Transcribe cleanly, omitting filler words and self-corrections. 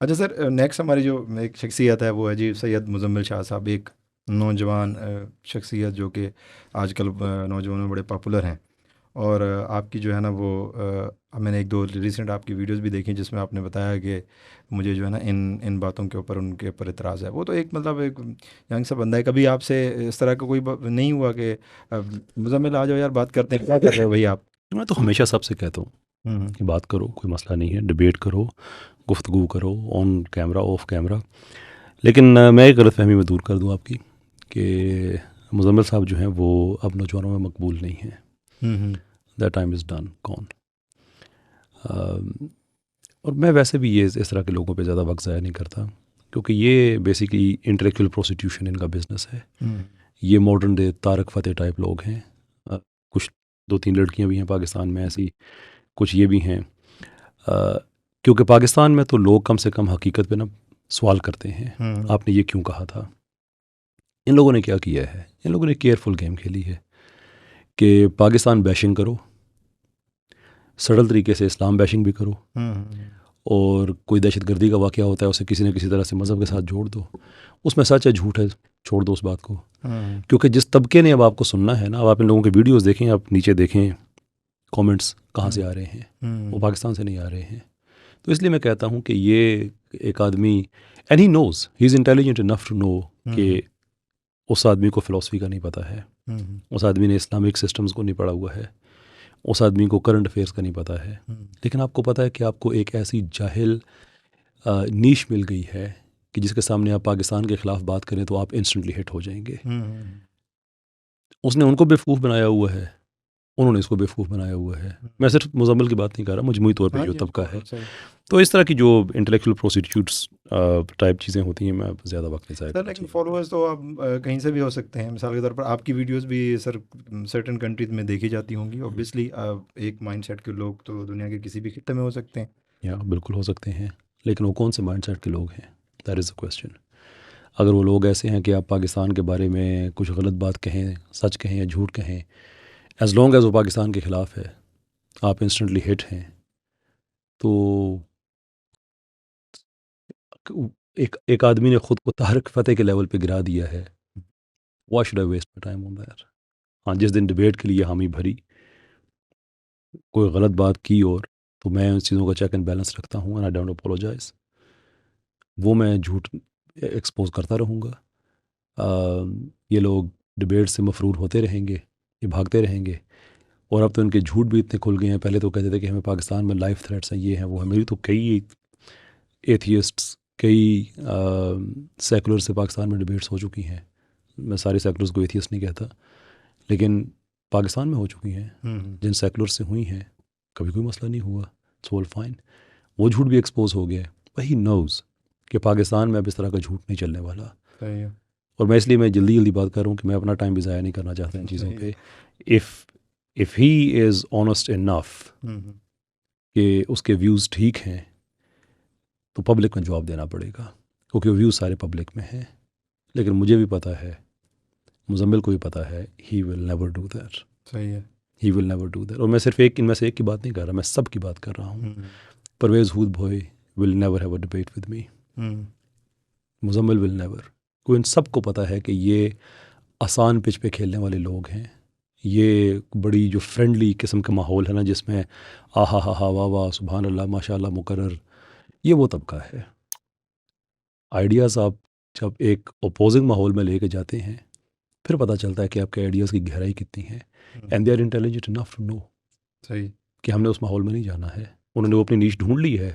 اچھا سر، نیکسٹ ہماری جو ایک شخصیت ہے وہ ہے جی سید مزمل شاہ صاحب، ایک نوجوان شخصیت جو کہ آج کل نوجوانوں میں بڑے پاپولر ہیں، اور آپ کی جو ہے نا وہ میں نے ایک دو ریسنٹ آپ کی ویڈیوز بھی دیکھی جس میں آپ نے بتایا کہ مجھے جو ہے نا ان باتوں کے اوپر ان کے اوپر اعتراض ہے. وہ تو ایک مطلب ایک ینگ سا بندہ ہے. کبھی آپ سے اس طرح کا کوئی نہیں ہوا کہ مزمل آ جاؤ یار بات کرتے ہیں، کیا کر رہے ہو بھائی آپ؟ میں تو ہمیشہ سب سے کہتا ہوں کہ بات کرو، کوئی مسئلہ نہیں ہے، ڈبیٹ کرو، گفتگو کرو، آن کیمرہ آف کیمرہ. لیکن میں ایک غلط فہمی میں دور کر دوں آپ کی کہ مزمل صاحب جو ہیں وہ اب نوجوانوں میں مقبول نہیں ہیں. دیٹ ٹائم از ڈن کون. اور میں ویسے بھی یہ اس طرح کے لوگوں پہ زیادہ وقت ضائع نہیں کرتا، کیونکہ یہ بیسیکلی انٹلیکچوئل پروسٹیوشن ان کا بزنس ہے. یہ ماڈرن ڈے طارق فتح ٹائپ لوگ ہیں. کچھ 2-3 لڑکیاں بھی ہیں پاکستان میں ایسی، کچھ یہ بھی ہیں. کیونکہ پاکستان میں تو لوگ کم سے کم حقیقت پہ نا سوال کرتے ہیں، آپ نے یہ کیوں کہا تھا. ان لوگوں نے کیا کیا ہے؟ ان لوگوں نے کیئرفل گیم کھیلی ہے کہ پاکستان بیشنگ کرو، سڑل طریقے سے اسلام بیشنگ بھی کرو، اور کوئی دہشت گردی کا واقعہ ہوتا ہے اسے کسی نہ کسی طرح سے مذہب کے ساتھ جوڑ دو. اس میں سچ ہے جھوٹ ہے، چھوڑ دو اس بات کو. کیونکہ جس طبقے نے اب آپ کو سننا ہے نا، اب آپ ان لوگوں کے ویڈیوز دیکھیں، آپ نیچے دیکھیں کامنٹس کہاں سے آ رہے ہیں، وہ پاکستان سے نہیں آ رہے ہیں. تو اس لیے میں کہتا ہوں کہ یہ ایک آدمی، and he knows, he is intelligent enough to know کہ اس آدمی کو فلاسفی کا نہیں پتہ ہے، اس آدمی نے اسلامک سسٹمز کو نہیں پڑھا ہوا ہے، اس آدمی کو کرنٹ افیئرس کا نہیں پتہ ہے. لیکن آپ کو پتہ ہے کہ آپ کو ایک ایسی جاہل نیش مل گئی ہے کہ جس کے سامنے آپ پاکستان کے خلاف بات کریں تو آپ انسٹنٹلی ہٹ ہو جائیں گے. اس نے ان کو بیوقوف بنایا ہوا ہے، انہوں نے اس کو بیوقوف بنایا ہوا ہے. میں صرف مزمل کی بات نہیں کر رہا، مجموعی طور پہ جو طبقہ ہے. تو اس طرح کی جو انٹلیکچوئل پروسٹیوٹس ٹائپ چیزیں ہوتی ہیں، میں زیادہ وقت نہیں ضائع سر کرنا لیکن چاہیے. فالوورز تو آپ کہیں سے بھی ہو سکتے ہیں. مثال کے طور پر آپ کی ویڈیوز بھی سر سرٹن کنٹریز میں دیکھی جاتی ہوں گی. اوبیسلی ایک مائنڈ سیٹ کے لوگ تو دنیا کے کسی بھی خطے میں ہو سکتے ہیں. یا بالکل ہو سکتے ہیں، لیکن وہ کون سے مائنڈ سیٹ کے لوگ ہیں؟ That is a question. اگر وہ لوگ ایسے ہیں کہ آپ پاکستان کے بارے میں کچھ غلط بات کہیں، سچ کہیں یا جھوٹ کہیں، ایز لانگ ایز وہ پاکستان کے خلاف ہے، آپ انسٹنٹلی ہٹ ہیں. تو ایک آدمی نے خود کو طارق فتح کے لیول پہ گرا دیا ہے. Why should I waste my time on that? ہاں، جس دن ڈبیٹ کے لیے حامی بھری، کوئی غلط بات کی، اور تو میں ان چیزوں کا چیک اینڈ بیلنس رکھتا ہوں، اینڈ آئی ڈونٹ اپولوجائز. وہ میں جھوٹ ایکسپوز کرتا رہوں گا. یہ لوگ ڈبیٹ سے مفرور ہوتے رہیں گے، یہ بھاگتے رہیں گے. اور اب تو ان کے جھوٹ بھی اتنے کھل گئے ہیں. پہلے تو کہتے تھے کہ ہمیں پاکستان میں لائف تھریٹس ہیں، یہ ہیں وہ ہیں. میری تو کئی ایتھیسٹس، کئی سیکولر سے پاکستان میں ڈبیٹس ہو چکی ہیں. میں سارے سیکولرز کو ایتھیسٹ نہیں کہتا، لیکن پاکستان میں ہو چکی ہیں. جن سیکولر سے ہوئی ہیں کبھی کوئی مسئلہ نہیں ہوا، اٹس آل فائن. وہ جھوٹ بھی ایکسپوز ہو گیا. وہی نوز کہ پاکستان میں اب اس طرح کا جھوٹ نہیں چلنے والا. صحیح ہے. اور میں اس لیے میں جلدی بات کر رہا ہوں کہ میں اپنا ٹائم بھی ضائع نہیں کرنا چاہتا ان چیزوں پہ. if he is honest enough کہ اس کے ویوز ٹھیک ہیں، تو پبلک میں جواب دینا پڑے گا، کیونکہ ویوز سارے پبلک میں ہیں. لیکن مجھے بھی پتہ ہے، مزمل کو بھی پتہ ہے، he will never do that. صحیح ہے. he will never do that. اور میں صرف ان میں سے ایک کی بات نہیں کر رہا، میں سب کی بات کر رہا ہوں. پرویز ہود Bhoi will never have a debate with me. Muzammil will never. کوئی ان سب کو پتہ ہے کہ یہ آسان پچ پہ کھیلنے والے لوگ ہیں. یہ بڑی جو فرینڈلی قسم کا ماحول ہے نا، جس میں آہا ہا ہا واہ واہ سبحان اللہ ماشاء اللہ مقرر، یہ وہ طبقہ ہے. آئیڈیاز آپ جب ایک اپوزنگ ماحول میں لے کے جاتے ہیں، پھر پتہ چلتا ہے کہ آپ کے آئیڈیاز کی گہرائی کتنی ہے. And they are intelligent enough to know صحیح کہ ہم نے اس ماحول میں نہیں جانا ہے. انہوں نے وہ اپنی نیش ڈھونڈ لی ہے.